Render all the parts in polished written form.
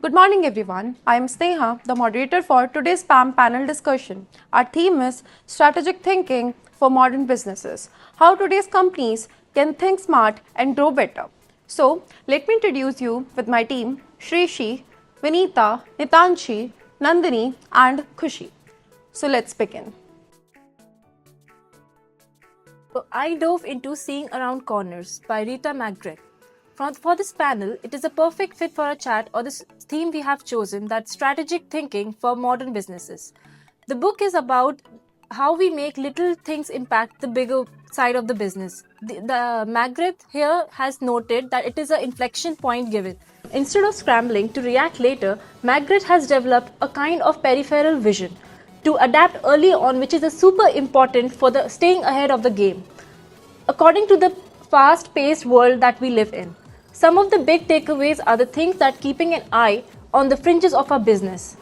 Good morning, everyone. I am Sneha, the moderator for today's PAM panel discussion. Our theme is Strategic Thinking for Modern Businesses, how today's companies can think smart and grow better. So, let me introduce you with my team, Shreyshi, Vineeta, Nitanshi, Nandani, and Khushi. So, let's begin. So I dove into Seeing Around Corners by Rita McGrath. For this panel, it is a perfect fit for a chat or this theme we have chosen, that strategic thinking for modern businesses. The book is about how we make little things impact the bigger side of the business. The McGrath here has noted that it is an inflection point given. Instead of scrambling to react later, McGrath has developed a kind of peripheral vision to adapt early on, which is a super important for the staying ahead of the game. According to the fast-paced world that we live in, some of the big takeaways are the things that keeping an eye on the fringes of our business.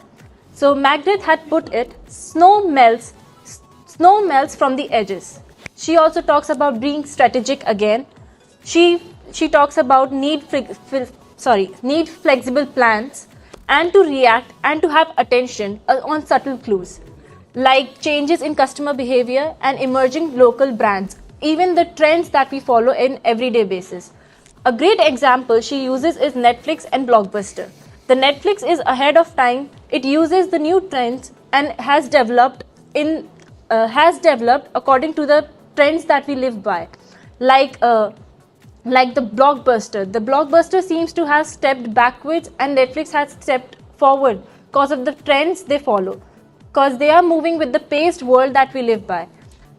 So McGrath had put it, snow melts from the edges. She also talks about being strategic again. She talks about need flexible plans and to react and to have attention on subtle clues like changes in customer behavior and emerging local brands, even the trends that we follow in everyday basis. A great example she uses is Netflix and Blockbuster. The Netflix is ahead of time. It uses the new trends and has developed according to the trends that we live by, like the Blockbuster. The Blockbuster seems to have stepped backwards and Netflix has stepped forward because of the trends they follow, because they are moving with the paced world that we live by.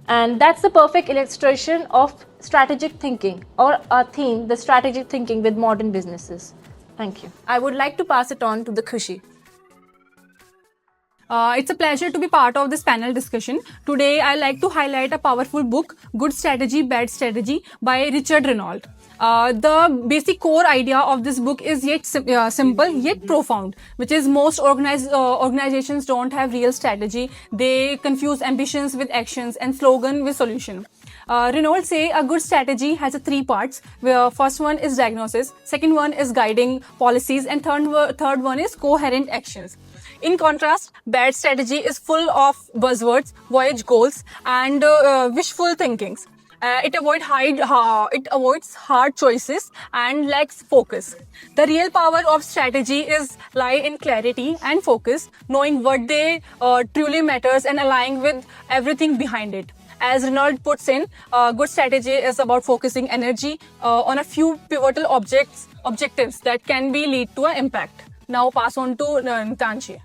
And that's the perfect illustration of strategic thinking, or our theme, the strategic thinking with modern businesses. Thank you. I would like to pass it on to the Khushi. It's a pleasure to be part of this panel discussion. Today, I like to highlight a powerful book, Good Strategy, Bad Strategy by Richard Renault. The basic core idea of this book is yet simple yet profound, which is most organizations don't have real strategy. They confuse ambitions with actions and slogan with solution. Renault say a good strategy has three parts, where first one is diagnosis, second one is guiding policies, and third one is coherent actions. In contrast, bad strategy is full of buzzwords, voyage goals, and wishful thinkings. It avoids hard choices and lacks focus. The real power of strategy is lie in clarity and focus, knowing what they truly matters and aligning with everything behind it. As Renault puts in, good strategy is about focusing energy on a few pivotal objectives that can be lead to an impact. Now pass on to Nitanshi.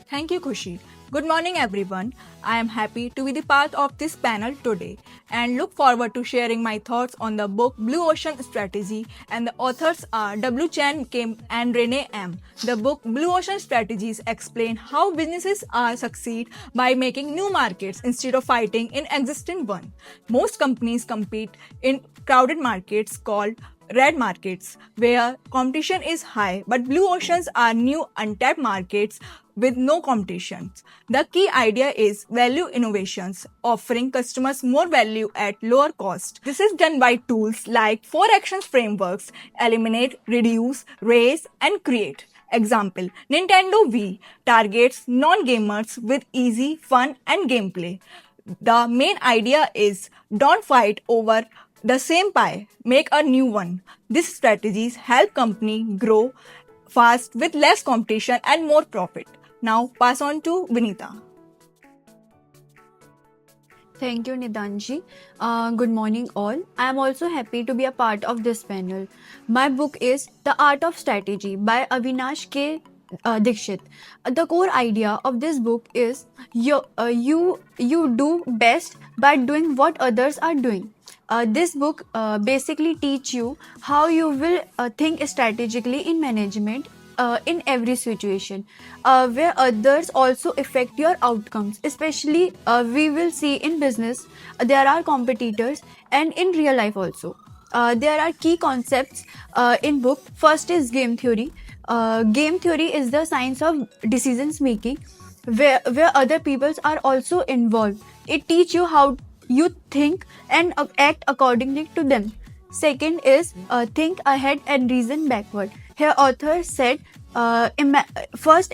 Thank you, Khushi. Good morning, everyone. I am happy to be the part of this panel today and look forward to sharing my thoughts on the book Blue Ocean Strategy, and the authors are W. Chan Kim and Renee M. The book Blue Ocean Strategies explain how businesses are succeed by making new markets instead of fighting in existing one. Most companies compete in crowded markets called red markets, where competition is high, but blue oceans are new untapped markets with no competition. The key idea is value innovations, offering customers more value at lower cost. This is done by tools like 4 actions frameworks: eliminate, reduce, raise, and create. Example, Nintendo Wii targets non-gamers with easy, fun, and gameplay. The main idea is don't fight over the same pie, make a new one. These strategies help company grow fast with less competition and more profit. Now pass on to Vineeta. Thank you, Nitanshi. Good morning, all. I am also happy to be a part of this panel. My book is The Art of Strategy by Avinash K. Dixit. The core idea of this book is you do best by doing what others are doing. This book basically teach you how you will think strategically in management in every situation, where others also affect your outcomes. Especially we will see in business there are competitors, and in real life also. There are key concepts in book. First is game theory. Game theory is the science of decisions making, where other peoples are also involved. It teach you how you think and act accordingly to them. Second is think ahead and reason backward. Here, author said first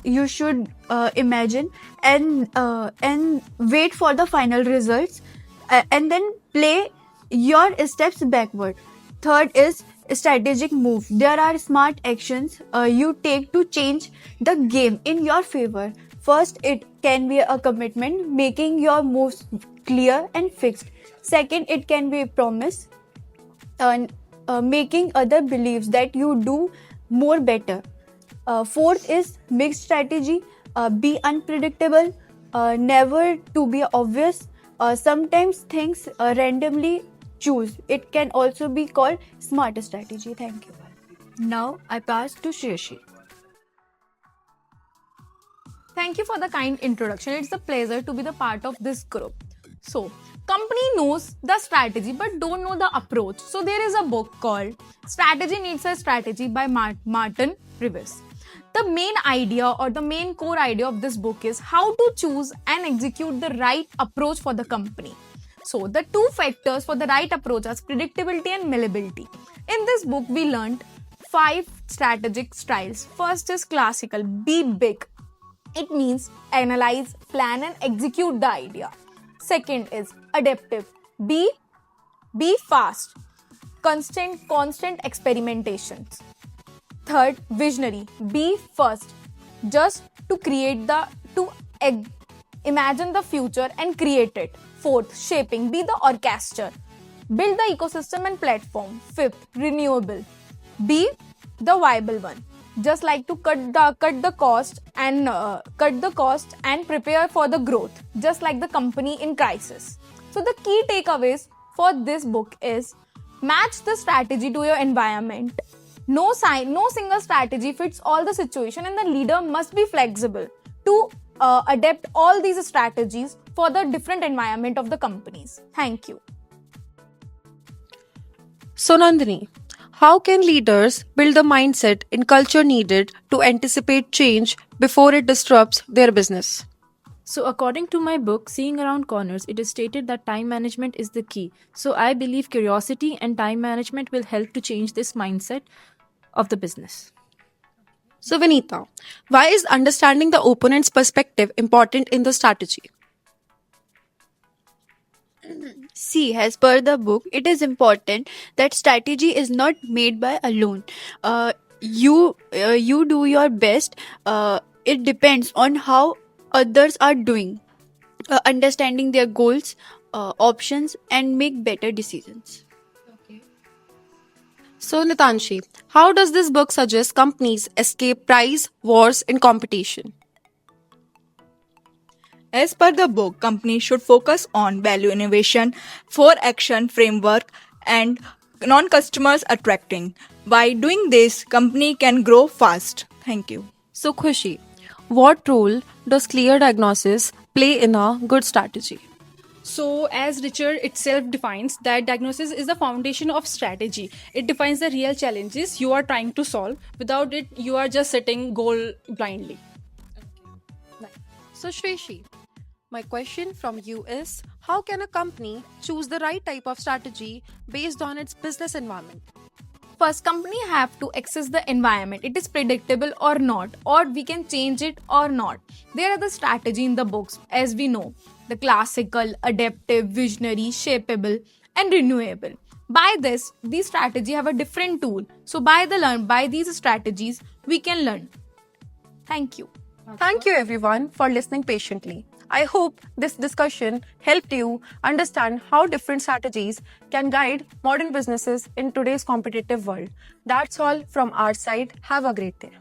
you should imagine and wait for the final results, and then play your steps backward. Third is strategic move. There are smart actions you take to change the game in your favor. First, it can be a commitment, making your moves clear and fixed. Second, it can be a promise, making other believes that you do more better. Fourth is mixed strategy. Be unpredictable, never to be obvious. Sometimes things randomly choose. It can also be called smart strategy. Thank you. Now I pass to Shreyshi. Thank you for the kind introduction. It's a pleasure to be the part of this group. So, company knows the strategy but don't know the approach. So, there is a book called Strategy Needs a Strategy by Martin Reeves. The main idea or the main core idea of this book is how to choose and execute the right approach for the company. So, the two factors for the right approach are predictability and malleability. In this book, we learned 5 strategic styles. First is classical, be big. It means analyze, plan and execute the idea. Second is adaptive, be fast, constant experimentations. Third, visionary, be first, just to imagine the future and create it. Fourth, shaping, be the orchestrator, build the ecosystem and platform. Fifth, renewable, be the viable one, just like to cut the cost and prepare for the growth, just like the company in crisis. So the key takeaways for this book is match the strategy to your environment. No single strategy fits all the situation, and the leader must be flexible to adapt all these strategies for the different environment of the companies. Thank you. So, Nandani, how can leaders build the mindset and culture needed to anticipate change before it disrupts their business? So, according to my book, Seeing Around Corners, it is stated that time management is the key. So, I believe curiosity and time management will help to change this mindset of the business. So, Vineeta, why is understanding the opponent's perspective important in the strategy? See, as per the book, it is important that strategy is not made by alone. You do your best. It depends on how others are doing, understanding their goals, options, and make better decisions. So, Nitanshi, how does this book suggest companies escape price wars and competition? As per the book, companies should focus on value innovation, 4-action framework, and non-customers attracting. By doing this, company can grow fast. Thank you. So, Khushi, what role does clear diagnosis play in a good strategy? So, as Richard itself defines, that diagnosis is the foundation of strategy. It defines the real challenges you are trying to solve. Without it, you are just setting goal blindly. So, Shreyshi, my question from you is, how can a company choose the right type of strategy based on its business environment? First, company have to access the environment. It is predictable or not, or we can change it or not. There are the strategy in the books, as we know, the classical, adaptive, visionary, shapeable, and renewable. By this, these strategy have a different tool. So by these strategies, we can learn. Thank you. Thank you everyone for listening patiently. I hope this discussion helped you understand how different strategies can guide modern businesses in today's competitive world. That's all from our side. Have a great day.